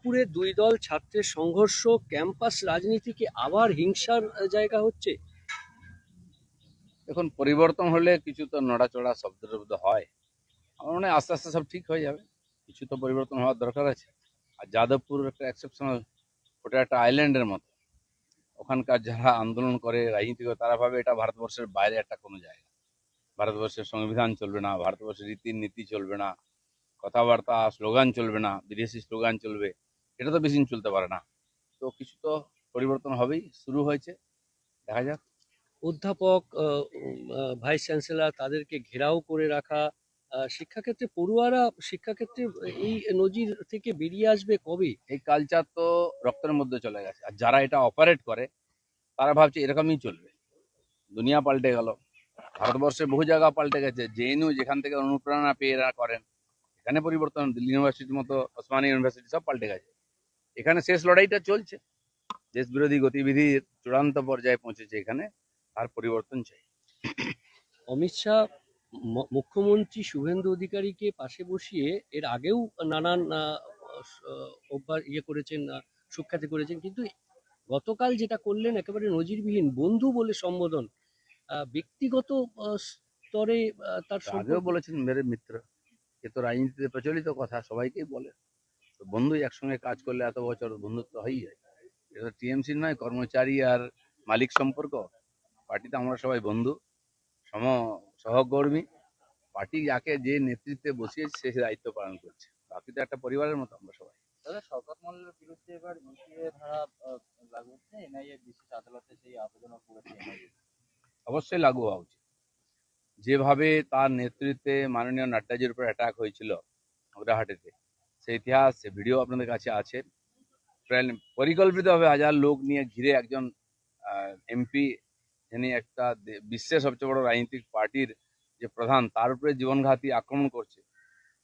যাদবপুরে দুই দল ছাত্রের সংঘর্ষ, ক্যাম্পাস রাজনীতি কি আবার হিংসার জায়গা হচ্ছে? এখন পরিবর্তন হলে কিছু তো নড়াচড়া শব্দের মধ্যে হয়। আমার মনে হয় আস্তে আস্তে সব ঠিক হয়ে যাবে। কিছু তো পরিবর্তন হওয়ার দরকার আছে। আর যাদবপুর একটা এক্সেপশনাল, ওটা একটা আইল্যান্ডের মতো। ওখানকার যারা আন্দোলন করে, রাজনীতি করে, তারা ভাবে এটা ভারতবর্ষের বাইরে একটা কোনো জায়গা। ভারতবর্ষের সংবিধান চলবে না, ভারতবর্ষের রীতিনীতি চলবে না, কথাবার্তা স্লোগান চলবে না, বিদেশি স্লোগান চলবে। এটা তো বেশি দিন চলতে পারে না। তো কিছু তো পরিবর্তন হবেই, শুরু হয়েছে, দেখা যাক। অধ্যাপক, ভাইস চ্যান্সেলর তাদেরকে ঘেরাও করে রাখা, শিক্ষাক্ষেত্রে পড়ুয়ারা শিক্ষাক্ষেত্রে এই নজির থেকে বেরিয়ে আসবে কবে? এই কালচার তো রক্তের মধ্যে চলে গেছে, আর যারা এটা অপারেট করে তারা ভাবছে এরকমই চলবে। দুনিয়া পাল্টে গেল, ভারতবর্ষে বহু জায়গা পাল্টে গেছে। জেএনইউ যেখান থেকে অনুপ্রেরণা পেয়ে এরা করেন, এখানে পরিবর্তন। দিল্লি ইউনিভার্সিটির মতো, ওসমানী ইউনিভার্সিটি সব পাল্টে গেছে। এখানে শেষ লড়াইটা চলছে, দেশ বিরোধী গতিবিধির চূড়ান্ত পর্যায়ে পৌঁছেছে এখানে, আর পরিবর্তন চাই। অমিত শাহ মুখ্যমন্ত্রী শুভেন্দু অধিকারীকে পাশে বসিয়ে এর আগেও নানান অভ্যাস করেছেন, সুখ্যাতি করেছেন, কিন্তু গতকাল যেটা করলেন একেবারে নজিরবিহীন, বন্ধু বলে সম্বোধন। ব্যক্তিগত স্তরে তার আগেও সম্পর্ক। বলেছেন মেরে মিত্র, এ তো রাজনীতিতে প্রচলিত কথা, সবাইকেই বলে। তো বন্ধুই একসঙ্গে কাজ করলে এত বছর বন্ধুত্ব হয়েই যায়। এটা টিএমসি নয়, কর্মচারী আর মালিক সম্পর্ক। পার্টিতে আমরা সবাই বন্ধু, সহকর্মী। পার্টি যাকে যে নেতৃত্বে বসিয়েছে সে দায়িত্ব পালন করছে, বাকি তো একটা পরিবারের মতো আমরা সবাই। দাদা, শওকত মোল্লার বিরুদ্ধে এবার ইউপিএ ধারা লাগু হচ্ছে। এনআইএ বিশেষ আদালতে সেই আবেদনও করেছে এনআইএ। অবশ্যই লাগু হওয়া উচিত। যেভাবে তার নেতৃত্বে মাননীয় নাড্ডাজির উপর অ্যাটাক হয়েছিল গুয়াহাটিতে, সে ইতিহাস, সে ভিডিও আপনাদের কাছে আছে। পরিকল্পিতভাবে হাজার লোক নিয়ে ঘিরে একজন এমপি, যিনি একটা বিশ্বের সবচেয়ে বড় রাজনৈতিক পার্টির যে প্রধান, তার উপরে জীবনঘাতী আক্রমণ করছে।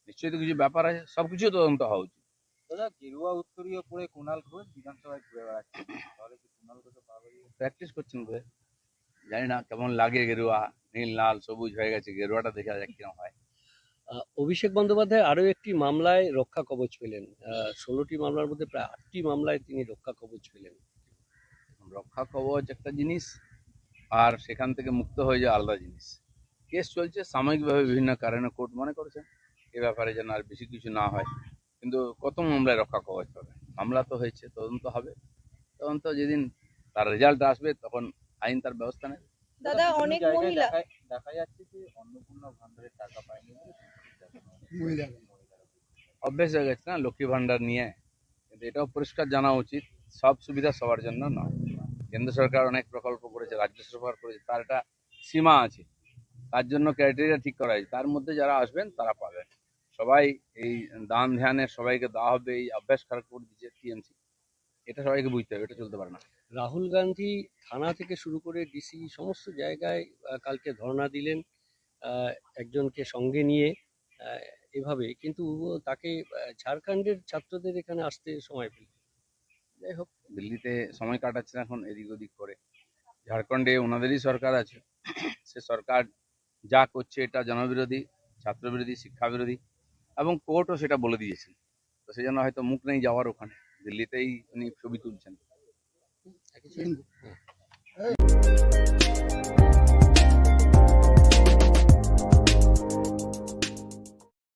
নিশ্চয়ই তো কিছু ব্যাপার আছে, সবকিছু তদন্ত হওয়া উচিত। দাদা, গেরুয়া উত্তরীয় পরে কুণাল ঘোষ বিধানসভায় ঘুরে বেড়াচ্ছে, তাহলে কি কুণাল ঘোষও পাবে? প্র্যাকটিস করছেন বোধহয়, জানি না কেমন লাগে। গেরুয়া নীল লাল সবুজ হয়ে গেছে, গেরুয়াটা দেখা যাক কিরকম হয়। অভিষেক বন্দ্যোপাধ্যায় আরো একটি মামলায় রক্ষা কবচ পেলেন। 16টি মামলার মধ্যে প্রায় 8টি মামলায় তিনি রক্ষা কবচ পেলেন। রক্ষা কবচ একটা জিনিস, আর সেখান থেকে মুক্ত হয়ে যাওয়া আলাদা জিনিস। কেস চলছে সাময়িকভাবে, বিভিন্ন কারণে কোর্ট মনে করেছেন এ ব্যাপারে যেন আর বেশি কিছু না হয়। কিন্তু কত মামলায় রক্ষা কবচ পাবে? মামলা তো হয়েছে, তদন্ত হবে। তদন্ত যেদিন তার রেজাল্ট আসবে তখন আইন তার ব্যবস্থা নেবে। দাদা, অনেক মহিলা দেখা যাচ্ছে যে অন্নপূর্ণা ভান্ডারের টাকা পায়নি অভ্যেস হয়ে গেছে না লক্ষ্মী ভান্ডার নিয়ে। কিন্তু এটাও পরিষ্কার জানা উচিত, সব সুবিধা সবার জন্য নয়। কেন্দ্র সরকার অনেক প্রকল্প করেছে, রাজ্য সরকার করেছে, তার একটা সীমা আছে। তার জন্য ক্রাইটেরিয়া ঠিক করা হয়েছে, তার মধ্যে যারা আসবেন তারা পাবেন। সবাই এই দান ধ্যানে সবাইকে দেওয়া হবে, এই অভ্যাস খারাপ করে দিচ্ছে টিএমসি। এটা সবাইকে বুঝতে হবে, এটা চলতে পারে না। রাহুল গান্ধী থানা থেকে শুরু করে ডিসি সমস্ত জায়গায় কালকে ধর্ণা দিলেন, একজনকে সঙ্গে নিয়ে। আহ, এভাবে কিন্তু তাকে ঝাড়খণ্ডের ছাত্রদের এখানে আসতে সময় পেল। যাই হোক, দিল্লিতে সময় কাটাচ্ছেন এখন এদিক ওদিক করে। ঝাড়খণ্ডে ওনাদেরই সরকার আছে, সে সরকার যা করছে এটা জনবিরোধী, ছাত্রবিরোধী, শিক্ষাবিরোধী, এবং কোর্টও সেটা বলে দিয়েছেন। তো সেই জন্য হয়তো মুখ নেই যাওয়ার ওখানে, দিল্লিতেই উনি ছবি তুলছেন।